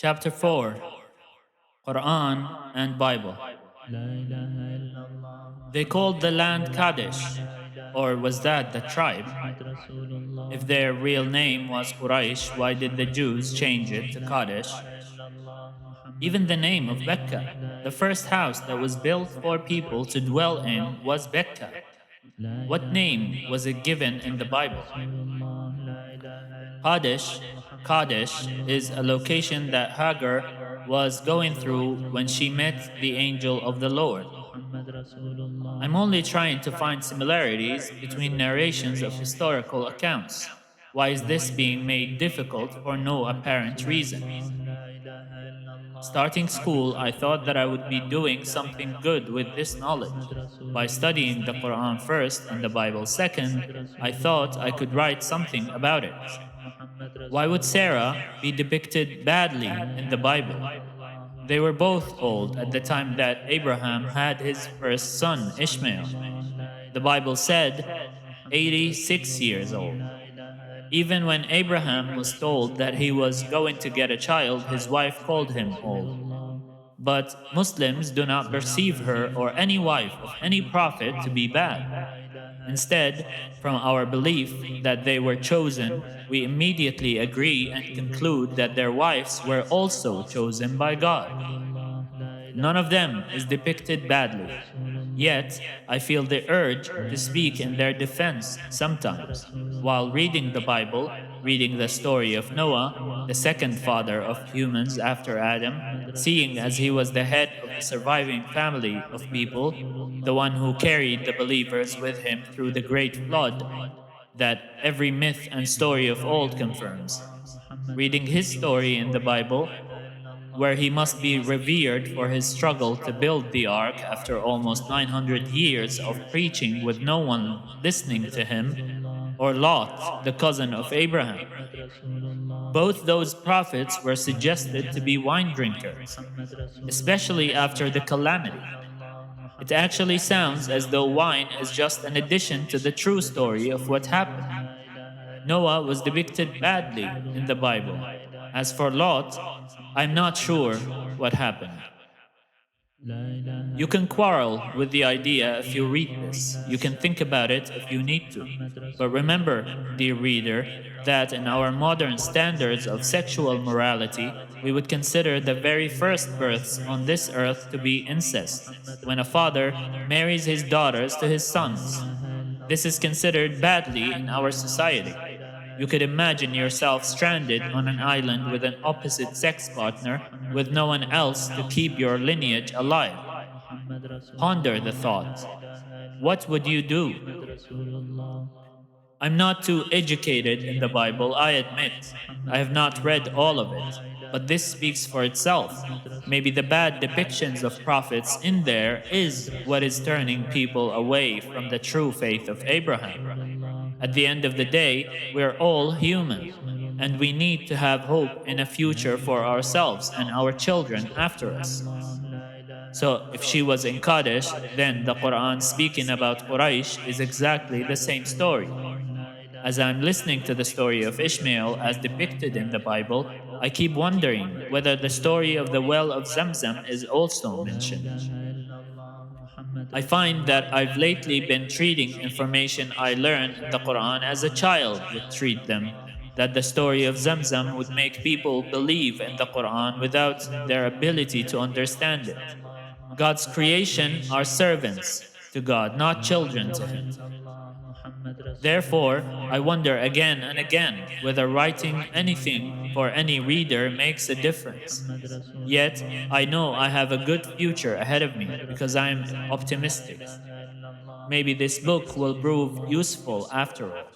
Chapter 4, Quran and Bible. They called the land Kadesh, or was that the tribe? If their real name was Quraysh, why did the Jews change it to Kadesh? Even the name of Becca, the first house that was built for people to dwell in, was Becca. What name was it given in the Bible? Kadesh, Kadesh is a location that Hagar was going through when she met the angel of the Lord. I'm only trying to find similarities between narrations of historical accounts. Why is this being made difficult for no apparent reason? Starting school, I thought that I would be doing something good with this knowledge. By studying the Quran first and the Bible second, I thought I could write something about it. Why would Sarah be depicted badly in the Bible? They were both old at the time that Abraham had his first son, Ishmael. The Bible said 86 years old. Even when Abraham was told that he was going to get a child, his wife called him old. But Muslims do not perceive her or any wife of any prophet to be bad. Instead, from our belief that they were chosen, we immediately agree and conclude that their wives were also chosen by God. None of them is depicted badly. Yet, I feel the urge to speak in their defense sometimes. While reading the Bible, reading the story of Noah, the second father of humans after Adam, seeing as he was the head of the surviving family of people, the one who carried the believers with him through the great flood that every myth and story of old confirms. Reading his story in the Bible, where he must be revered for his struggle to build the ark after almost 900 years of preaching with no one listening to him, or Lot, the cousin of Abraham. Both those prophets were suggested to be wine drinkers, especially after the calamity. It actually sounds as though wine is just an addition to the true story of what happened. Noah was depicted badly in the Bible. As for Lot, I'm not sure what happened. You can quarrel with the idea if you read this. You can think about it if you need to. But remember, dear reader, that in our modern standards of sexual morality, we would consider the very first births on this earth to be incest, when a father marries his daughters to his sons. This is considered badly in our society. You could imagine yourself stranded on an island with an opposite sex partner with no one else to keep your lineage alive. Ponder the thought. What would you do? I'm not too educated in the Bible, I admit. I have not read all of it. But this speaks for itself. Maybe the bad depictions of prophets in there is what is turning people away from the true faith of Abraham. At the end of the day, we're all human, and we need to have hope in a future for ourselves and our children after us. So, if she was in Kadesh, then the Quran speaking about Quraysh is exactly the same story. As I'm listening to the story of Ishmael as depicted in the Bible, I keep wondering whether the story of the well of Zamzam is also mentioned. I find that I've lately been treating information I learned in the Quran as a child would treat them, that the story of Zamzam would make people believe in the Quran without their ability to understand it. God's creation are servants to God, not children to Him. Therefore, I wonder again and again whether writing anything for any reader makes a difference. Yet, I know I have a good future ahead of me because I am optimistic. Maybe this book will prove useful after all.